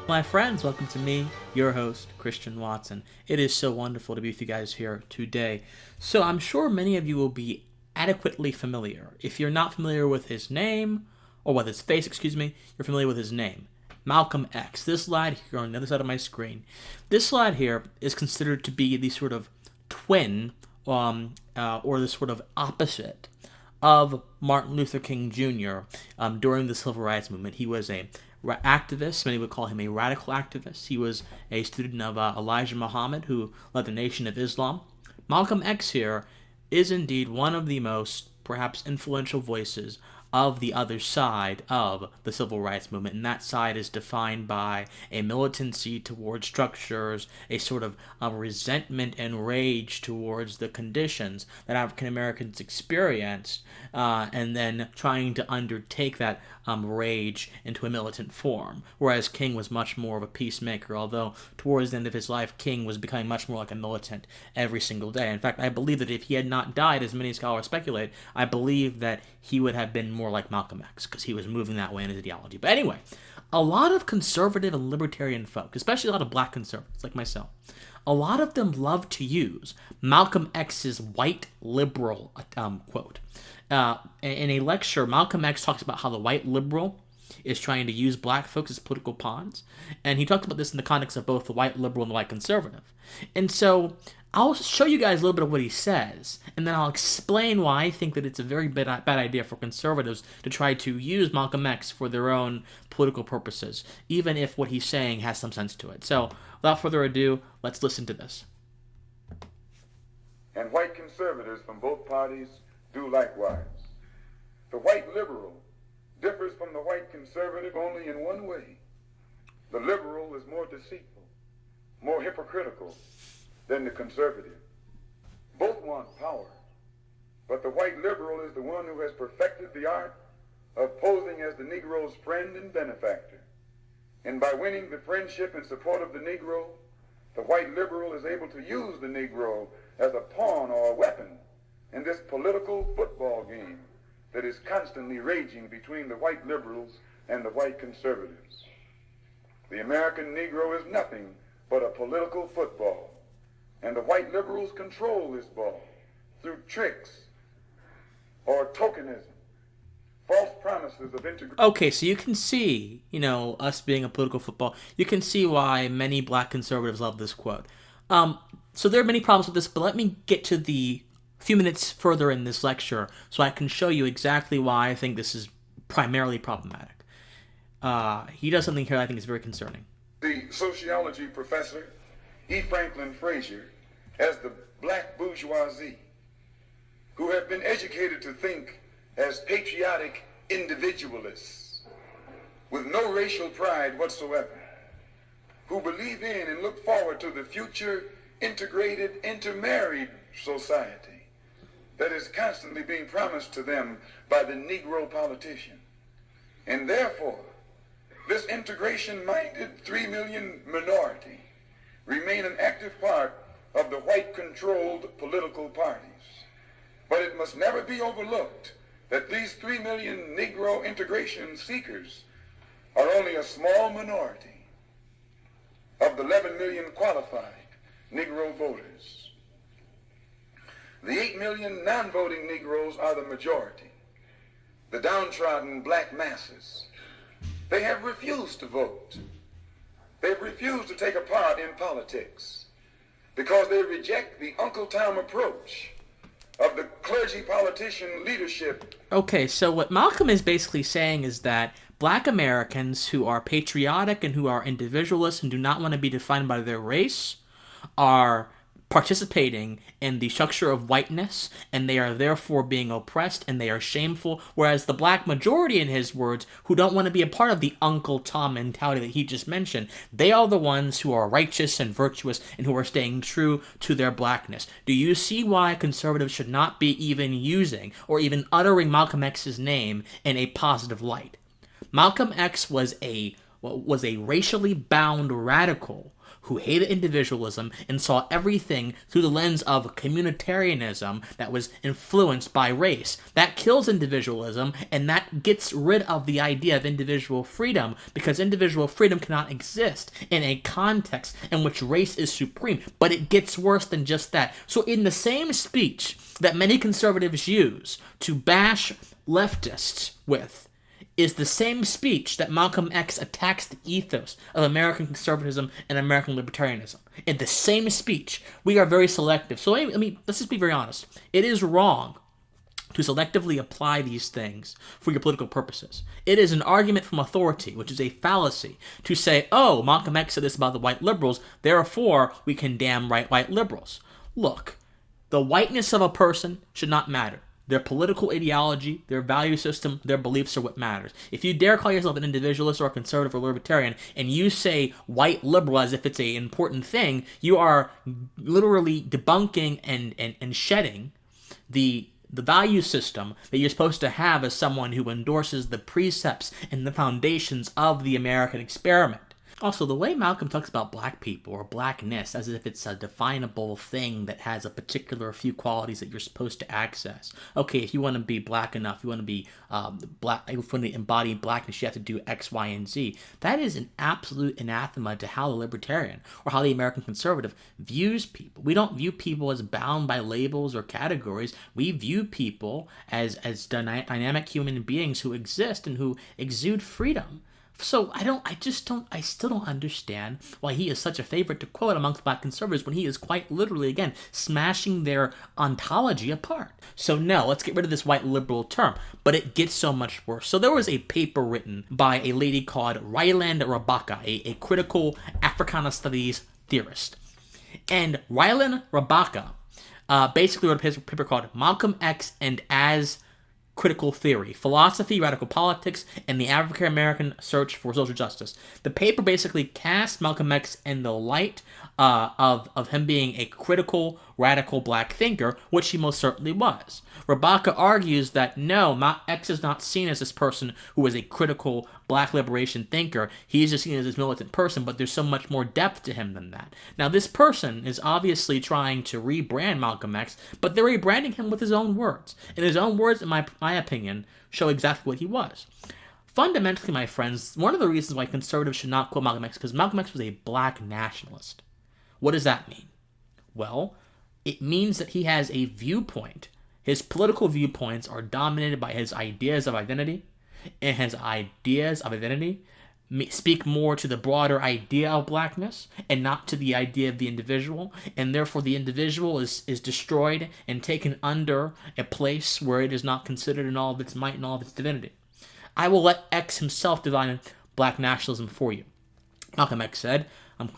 My friends, welcome to me, your host, Christian Watson. It is so wonderful to be with you guys here today. So I'm sure many of you will be adequately familiar. If you're not familiar with his name, or with his face, you're familiar with his name. Malcolm X. This slide here on the other side of my screen. This slide here is considered to be the sort of twin, or the sort of opposite of Martin Luther King Jr. During the Civil Rights Movement. He was a activist. Many would call him a radical activist. He was a student of Elijah Muhammad, who led the Nation of Islam. Malcolm X here is indeed one of the most, perhaps, influential voices of the other side of the Civil Rights Movement, and that side is defined by a militancy towards structures, a sort of resentment and rage towards the conditions that African Americans experienced, and then trying to undertake that rage into a militant form, whereas King was much more of a peacemaker, although towards the end of his life, King was becoming much more like a militant every single day. In fact, I believe that if he had not died, as many scholars speculate, I believe that he would have been more like Malcolm X, because he was moving that way in his ideology. But anyway, a lot of conservative and libertarian folk, especially a lot of black conservatives like myself, a lot of them love to use Malcolm X's white liberal quote. In a lecture, Malcolm X talks about how the white liberal is trying to use black folks as political pawns, and he talks about this in the context of both the white liberal and the white conservative. And so I'll show you guys a little bit of what he says, and then I'll explain why I think that it's a very bad idea for conservatives to try to use Malcolm X for their own political purposes, even if what he's saying has some sense to it. So, without further ado, let's listen to this. And white conservatives from both parties do likewise. The white liberal differs from the white conservative only in one way. The liberal is more deceitful, more hypocritical than the conservative. Both want power, but the white liberal is the one who has perfected the art of posing as the Negro's friend and benefactor. And by winning the friendship and support of the Negro, the white liberal is able to use the Negro as a pawn or a weapon in this political football game that is constantly raging between the white liberals and the white conservatives. The American Negro is nothing but a political football, and the white liberals control this ball through tricks or tokenism, false promises of integration. Okay, so you can see, us being a political football, you can see why many black conservatives love this quote. So there are many problems with this, but let me get to the few minutes further in this lecture so I can show you exactly why I think this is primarily problematic. He does something here that I think is very concerning. The sociology professor, E. Franklin Frazier, as the black bourgeoisie, who have been educated to think as patriotic individualists with no racial pride whatsoever, who believe in and look forward to the future integrated, intermarried society that is constantly being promised to them by the Negro politician. And therefore, this integration-minded 3 million minority remain an active part of the white-controlled political parties. But it must never be overlooked that these 3 million Negro integration seekers are only a small minority of the 11 million qualified Negro voters. The 8 million non-voting Negroes are the majority, the downtrodden black masses. They have refused to vote. They've refused to take a part in politics because they reject the Uncle Tom approach of the clergy politician leadership. Okay, so what Malcolm is basically saying is that black Americans who are patriotic and who are individualists and do not want to be defined by their race are participating in the structure of whiteness, and they are therefore being oppressed, and they are shameful, whereas the black majority, in his words, who don't want to be a part of the Uncle Tom mentality that he just mentioned, they are the ones who are righteous and virtuous and who are staying true to their blackness. Do you see why conservatives should not be even using or even uttering Malcolm X's name in a positive light? Malcolm X was a racially bound radical who hated individualism and saw everything through the lens of communitarianism that was influenced by race. That kills individualism, and that gets rid of the idea of individual freedom, because individual freedom cannot exist in a context in which race is supreme. But it gets worse than just that. So in the same speech that many conservatives use to bash leftists with, is the same speech that Malcolm X attacks the ethos of American conservatism and American libertarianism. In the same speech, we are very selective. So, let's just be very honest. It is wrong to selectively apply these things for your political purposes. It is an argument from authority, which is a fallacy, to say, oh, Malcolm X said this about the white liberals, therefore we condemn white liberals. Look, the whiteness of a person should not matter. Their political ideology, their value system, their beliefs are what matters. If you dare call yourself an individualist or a conservative or libertarian, and you say white liberal as if it's an important thing, you are literally debunking and shedding the value system that you're supposed to have as someone who endorses the precepts and the foundations of the American experiment. Also, the way Malcolm talks about black people or blackness as if it's a definable thing that has a particular few qualities that you're supposed to access. Okay, if you want to be black enough, you want to be black, if you want to embody blackness, you have to do X, Y, and Z. That is an absolute anathema to how the libertarian or how the American conservative views people. We don't view people as bound by labels or categories. We view people as dynamic human beings who exist and who exude freedom. So I still don't understand why he is such a favorite to quote amongst black conservatives when he is quite literally, again, smashing their ontology apart. So no, let's get rid of this white liberal term, but it gets so much worse. So there was a paper written by a lady called Ryland Rabaka, a critical Africana studies theorist. And Ryland Rabaka basically wrote a paper called Malcolm X and As Critical Theory, Philosophy, Radical Politics, and the African American Search for Social Justice. The paper basically cast Malcolm X in the light of him being a critical, radical black thinker, which he most certainly was. Rabaka argues that no, X is not seen as this person who is a critical black liberation thinker. He is just seen as this militant person, but there's so much more depth to him than that. Now, this person is obviously trying to rebrand Malcolm X, but they're rebranding him with his own words. And his own words, in my opinion, show exactly what he was. Fundamentally, my friends, one of the reasons why conservatives should not quote Malcolm X is because Malcolm X was a black nationalist. What does that mean? Well, it means that he has a viewpoint. His political viewpoints are dominated by his ideas of identity, and his ideas of identity speak more to the broader idea of blackness and not to the idea of the individual, and therefore the individual is destroyed and taken under a place where it is not considered in all of its might and all of its divinity. I will let X himself define black nationalism for you. Malcolm X said,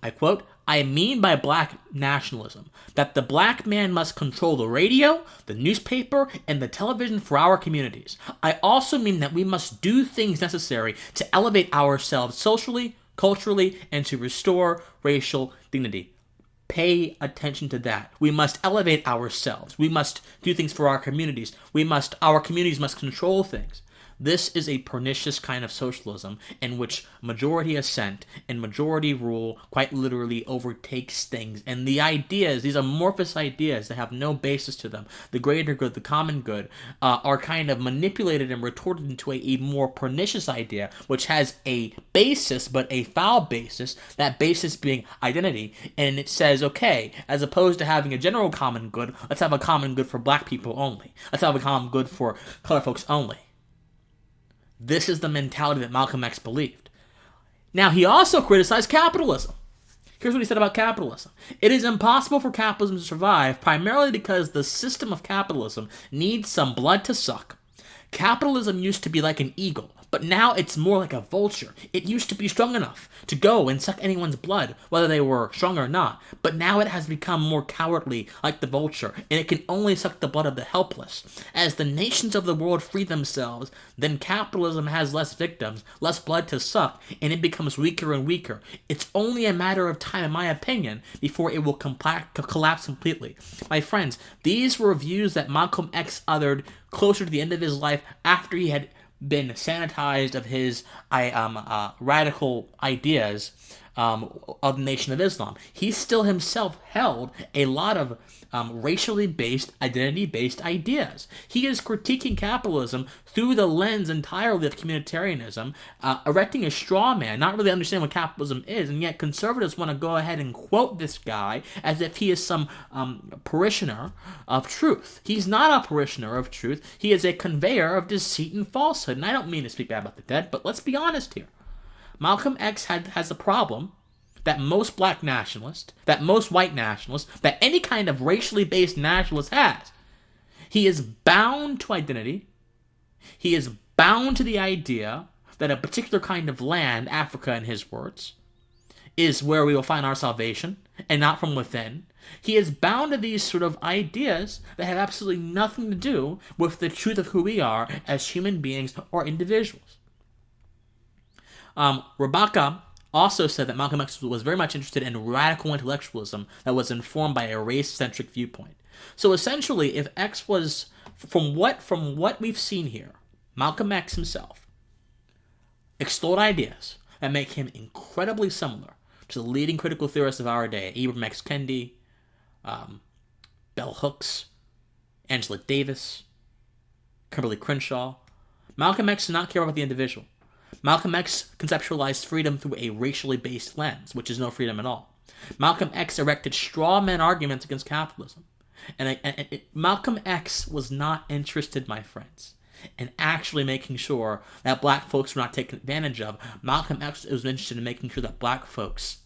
I quote, I mean by black nationalism that the black man must control the radio, the newspaper, and the television for our communities. I also mean that we must do things necessary to elevate ourselves socially, culturally, and to restore racial dignity. Pay attention to that. We must elevate ourselves. We must do things for our communities. Our communities must control things. This is a pernicious kind of socialism in which majority assent and majority rule quite literally overtakes things. And the ideas, these amorphous ideas that have no basis to them, the greater good, the common good, are kind of manipulated and retorted into a more pernicious idea, which has a basis, but a foul basis, that basis being identity. And it says, okay, as opposed to having a general common good, let's have a common good for black people only. Let's have a common good for colored folks only. This is the mentality that Malcolm X believed. Now, he also criticized capitalism. Here's what he said about capitalism. It is impossible for capitalism to survive primarily because the system of capitalism needs some blood to suck. Capitalism used to be like an eagle, but now it's more like a vulture. It used to be strong enough to go and suck anyone's blood, whether they were strong or not, but now it has become more cowardly like the vulture, and it can only suck the blood of the helpless. As the nations of the world free themselves, then capitalism has less victims, less blood to suck, and it becomes weaker and weaker. It's only a matter of time, in my opinion, before it will collapse completely. My friends, these were views that Malcolm X uttered closer to the end of his life after he had been sanitized of his radical ideas of the Nation of Islam. He still himself held a lot of racially based, identity-based ideas. He is critiquing capitalism through the lens entirely of communitarianism, erecting a straw man, not really understanding what capitalism is, and yet conservatives want to go ahead and quote this guy as if he is some parishioner of truth. He's not a parishioner of truth. He is a conveyor of deceit and falsehood. And I don't mean to speak bad about the dead, but let's be honest here. Malcolm X has a problem that most black nationalists, that most white nationalists, that any kind of racially based nationalist has. He is bound to identity. He is bound to the idea that a particular kind of land, Africa in his words, is where we will find our salvation, and not from within. He is bound to these sort of ideas that have absolutely nothing to do with the truth of who we are as human beings or individuals. Rebecca also said that Malcolm X was very much interested in radical intellectualism that was informed by a race-centric viewpoint. So essentially, if X was, from what we've seen here, Malcolm X himself explored ideas that make him incredibly similar to the leading critical theorists of our day, Ibram X. Kendi, Bell Hooks, Angela Davis, Kimberly Crenshaw. Malcolm X did not care about the individual. Malcolm X conceptualized freedom through a racially based lens, which is no freedom at all. Malcolm X erected straw man arguments against capitalism. And Malcolm X was not interested, my friends, in actually making sure that black folks were not taken advantage of. Malcolm X was interested in making sure that black folks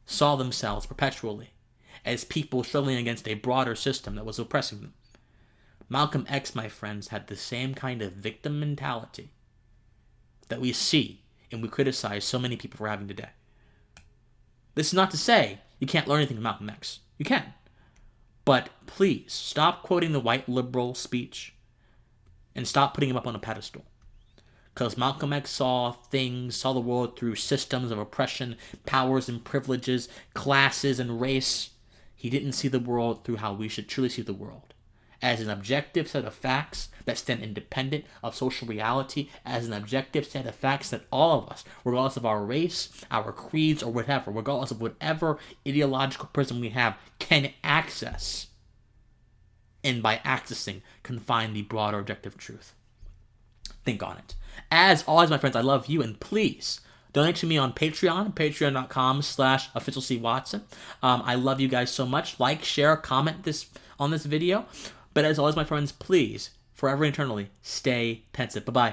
saw themselves perpetually as people struggling against a broader system that was oppressing them. Malcolm X, my friends, had the same kind of victim mentality that we see and we criticize so many people for having today. This is not to say you can't learn anything from Malcolm X. You can. But please, stop quoting the white liberal speech and stop putting him up on a pedestal. Because Malcolm X saw the world through systems of oppression, powers and privileges, classes and race. He didn't see the world through how we should truly see the world, as an objective set of facts that stand independent of social reality, as an objective set of facts that all of us, regardless of our race, our creeds, or whatever, regardless of whatever ideological prism we have, can access, and by accessing, can find the broader objective truth. Think on it. As always, my friends, I love you, and please donate to me on Patreon, patreon.com/officialcwatson. I love you guys so much. Like, share, comment on this video. But as always, my friends, please, forever and eternally, stay pensive. Bye-bye.